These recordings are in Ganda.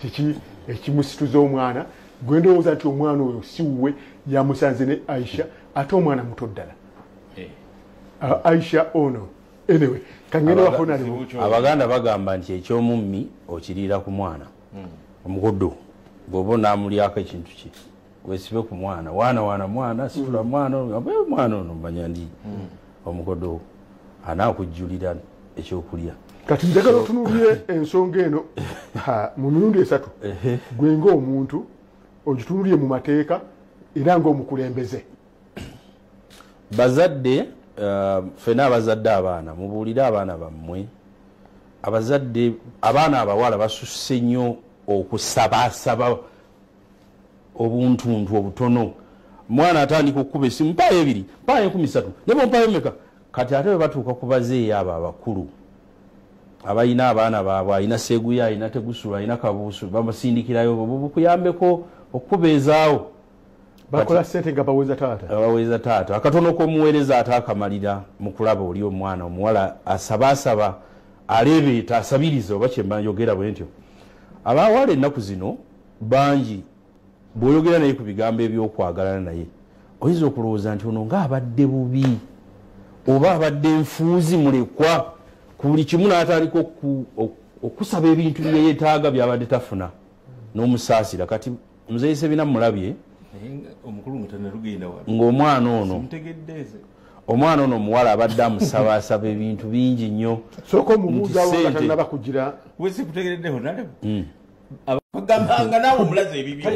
kiki ekimusituza omwana gwe ndowooza nti omwana oyo siwe yamusanze ne Aisha ate omwana muto ddala Aisha ono anyway kangenda wafuna Abaganda bagamba nti ekyomummi okiriira ku mwana omugoddo bw'oba naamulyako ekintu ki wesibe ku mwana mwana sifula mwana ono manya ndi omugoddo anaakujjulira ekyokulya kati njagala otunuulire ensonga eno mu mirundi esatu gwe ng'omuntu ogitunuulire mu mateeka era ng'omukulembeze bazadde fena abazadde abaana mubuulire abaana bammwe abazadde abaana abawala basusse nnyo okusabaasaba obuntuntu obutono mwana atandika okukuba essimu mpaayo 2 mpaayo 13 nebo mpaayo meka kati ate bwe batuuka ku bazeeyi abo abakulu abalina abaana baabwe alina seguya alina tegusula alina kabuusu babasindikirayo bukuyambeko okubeezaawo bakola sente nga baweza taata akatono k'omuweereza ataakamalira mu kulaba oli omwana omuwala asabaasaba aleebeeta asabiriza oba kyemba njogera bwe ntyo abawala ennaku zino bangi bw'oyogera naye ku bigambo ebyokwagalana naye oyinza okulowooza nti ono ng'abadde bubi oba abadde nfuuzi mulekwa ku buli kimu n'atandika okusaba ebintu bye yeetaaga byabadde tafuna n'omusaasira kati muzeeyi Sebina mulabye ng'omwana ono omwana ono omuwala abadde amusabaasaba ebintu bingi nnyo sooka omubuuza awatanaba kugira wesikutegereddeho nalebo abagambanga naawe omulaze ebibyo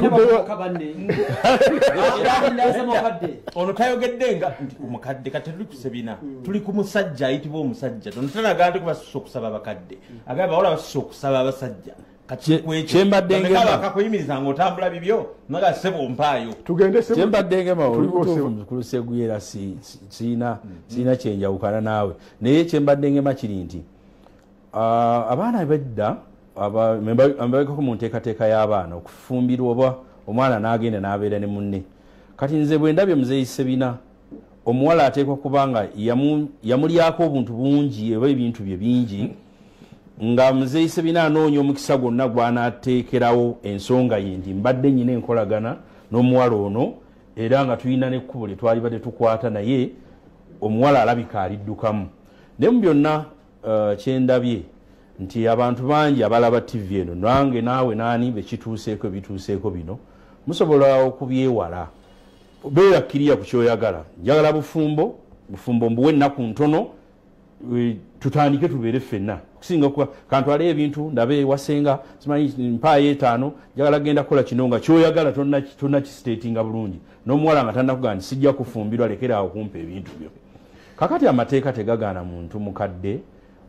ono tayogedde nga omukadde kati tuli ku Sebina tuli ku musajja ayitibwa omusajja tonatanagaa nti kubasusa okusaba abakadde agamba bawala basusa okusaba abasajja kakuyimirizanga otambula bibyo naga sebo mpaayo kyembaddenga maolukuseguyera siina kyenjawukana naawe naye kyembaddengema kiri nti abaana bedda mbabekako mu nteekateeka y'abaana okufumbirwa oba omwana n'agenda n'abeera ne munne kati nze bwe ndabye muzeeyi Sebina omuwala ateekwa kubanga yamulyako obuntu bungi oba ebintu bye bingi nga muzeeyi Sebina anoonya omukisa gwonna gwanaateekerawo ensonga ye nti mbadde nnyina enkolagana n'omuwala ono era nga tulina n'ekkubo lye twali badde tukwata naye omuwala alabika aliddukamu naye mu byonna kyendabye nti abantu bangi abalaba TV eno nange naawe naani bekituuseeko ebituuseeko bino musobola okubyewala beerakkiriya ku kyoyagala njagala bufumbo mbuwe ennaku ntono tutandike tubeere ffenna kusinga kantwale ebintu ndabe wasenga simanyi mpaayo 5 njagala genda kukola kino nga kyoyagala tonna kisitatinga bulungi n'omuwala nga tannakugaa nti sijja kufumbirwa lekeraawo kumpa ebintu byo kakati amateeka tegagaana muntu mukadde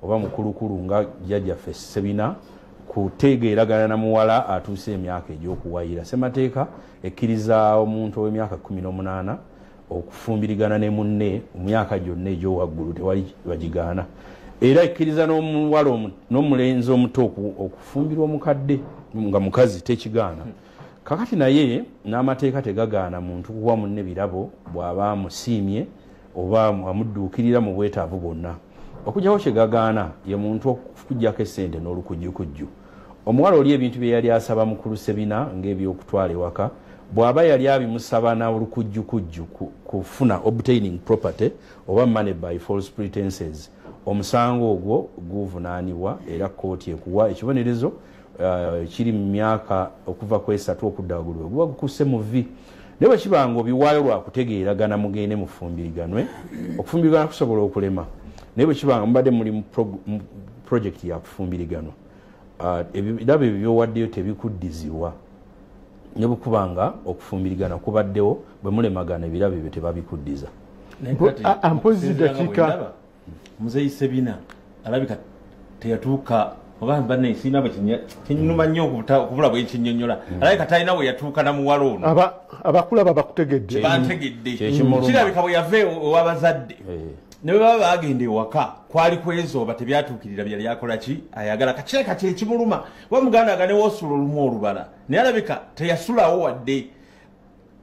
oba mukulukulu nga jjajjaffe Sebina kutegeeragana na muwala atuuse emyaka egy'okuwayira semateeka ekkiriza omuntu ow'emyaka 18 okufumbirigana ne munne mu myaka gyonna egy'owaggulu tewali bagigaana era ekkiriza n'omuwala n'omulenzi omuto okufumbirwa omukadde nga mukazi tekigaana kakati naye n'amateeka tegagaana muntu kuwa munne birabo bw'aba amusiimye oba amudduukirira mu bwetaavu bwonna okujjawo kyegagaana ye muntu okujjako essente n'olukujjukujju omuwala oli ebintu bye yali asaba mukulu Sebina ng'ebyokutwala ewaka bw'aba yali abimusaba n'olukujjukujju kufuna obtaining property oba money by false pretenses omusango ogwo guvunaanibwa era kkooti ekuwa ekibonerezo kiri mu myaka okuva ku 3 okuddagulwa guba gukusse mu vi naye bwe kibanga obiwaayo lwakutegeeragana mugende mufumbiriganwe okufumbirigana kusobola okulema naye bwe kibanga mubadde muli mu project ya kufumbiriganwa ebirabo ebyo byowaddeyo tebikuddizibwa ne bukubanga okufumbirigana kubaddewo bwe mulemagana ebirabo ebyo tebabikuddiza ampozi dakiika muzeeyi Sebina alabika teyatuuka oba banne siina bwe kinyuma nnyo okubula bwe nkinyonnyola alabika talina we yatuuka na muwala ono abakulu abo bakutegedde bantegedde kirabika bwe yava ow'abazadde ne bwe baba bagenda ewaka kwali kwezooba tebyatuukirira byali akola ki ayagala kakyeka kyekimuluma wa muganda aga newoosula olumu olubala naye alabika teyasulawo wadde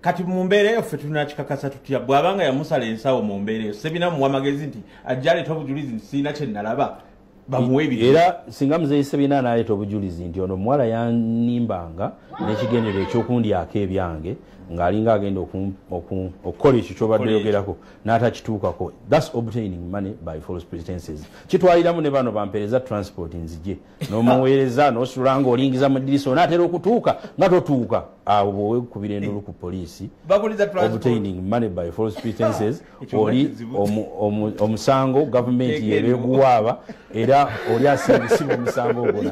kati mu mbeera eyo ffe tunakikakasa tutya bw'abanga yamusala ensawo mu mbeera eyo Sebina muwa magezi nti ajja aleeta obujulizi nti siina kye nalaba era singa muzeeyi Sebina n'aleeta obujulizi nti ono omuwala yanimbanga n'ekigendero ekyokundyako ebyange ng'alinga agenda okukola ekyo kyobadde yogerako n'atakituukako, that's obtaining money by false pretenses. Kitwaliramu ne bano bampeereza transport nzije n'omuweereza n'osula ng'olingiza mu ddirisa onaatera okutuuka nga totuuka, awo bw'owekubira endulu ku poliisi obtaining money by false pretenses oli omusango gavumenti yebeeguwaaba era oli asimbisibwa omusango ogwo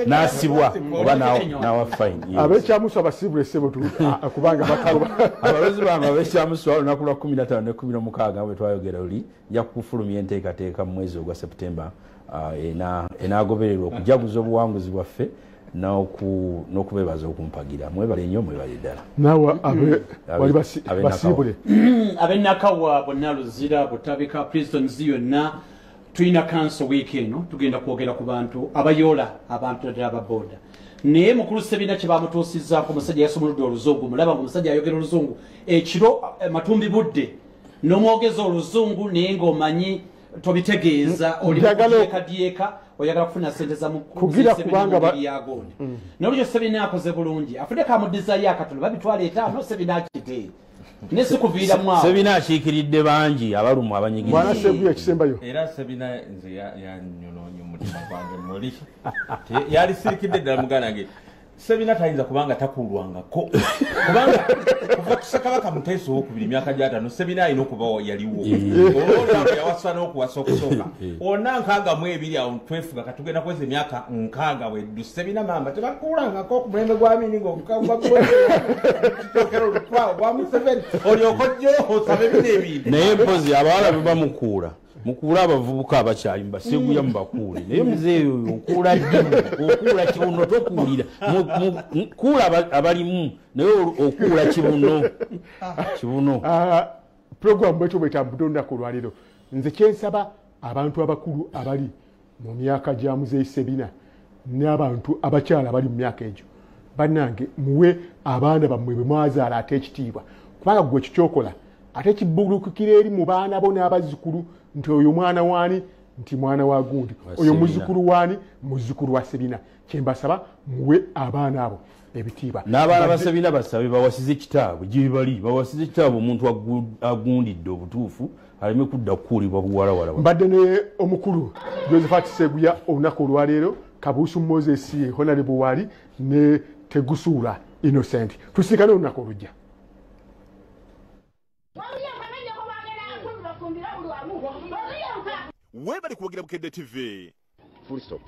n'asibwa oba n'awa fine. Ab'ekyamusu abasibule ssebo kubanga abalozi bange ab'ekyamusu olunaku lwa 15 ne 16 bwe twayogera oli nja kufulumya enteekateeka mu mwezi ogwa Septemba enaagobererwa okujaguza obuwanguzi bwaffe n'okubeebaza okumpagira. Mwebale nnyo, mwebale ddala. Naawe wali basiibule ab'enakawa bonna luzira butabika Pristons yonna tulina kanso wiiki eno tugenda kwogera ku bantu abayoola abantu ddala ababoda. Naye mukulu Sebina kye bamutuusizzaako omusajja yasomoludde oluzungu, mulaba ng'omusajja ayogera oluzungu ekiro matumbi budde n'omwogeza oluzungu naye ng'omanyi tobitegeeza olikadyeka oyagala kufuna sente za kugira kubanga yagonde n'olulyo Sebina akoze bulungi afudde kamudizayo akatono babitwala 5 Sebina akite nesi kuviira mwawo Sebina akiikiridde bangi abalumu abanyigiriza mwana Sebu ekisembayo era Sebina nze yannyonoonya omutima gwange muli yali sirikidde ddala mugana ge Sebina tayinza kubanga takulwangako kubanga kuva tusakabaka Muteesa owokubiri myaka gy'ataano Sebina alina okuba yaliwo olwolwanga yawasa n'okuwasa okusooka ona 62 awo twefuga katugenda kweza emyaka 6 weddu Sebina mamba tebakulwangako ku mulembe gwa Amini ng'okukagwakitokera olutwawo bwa Museveni olyokojjo osabe bino ebintu naye mpozi abawala bebamukuula mukuula abavubuka abakyali mbaseguya mubakuule naye muzeeyi oyo okuula ddimu okuula kibuno tokuulira kuula abalimu naye okuula kibuno programu bwetyo bwetambudde olunaku olwaleero nze kyensaba abantu abakulu abali mu myaka gya muzeeyi Sebina n'abantu abakyala abali mu myaka egyo bannange muwe abaana bammwe bwe mwazaala ate ekitiibwa kubanga gwe kikyokola ate kibbulukukira eri mu baana bo n'abazzukulu nti oyo mwana waani nti mwana wa gundi oyo muzzukulu waani muzzukulu wa Sebina. Kyembasaba muwe abaana abo ebitiibwa n'abaana ba Sebina basabe bawasize kitaabwe gyebali bawasize ekitaabwe omuntu agundidde obutuufu aleme kudda kukuulibwa buwalawala. Mbadde ne omukulu Josephat Seguya olunaku olwaleero Kabuusu Moses Honorable Wali ne Tegusuula Innocent tusiikane olunaku olujja. Webali kuwagira Bukedde TV. Full stop.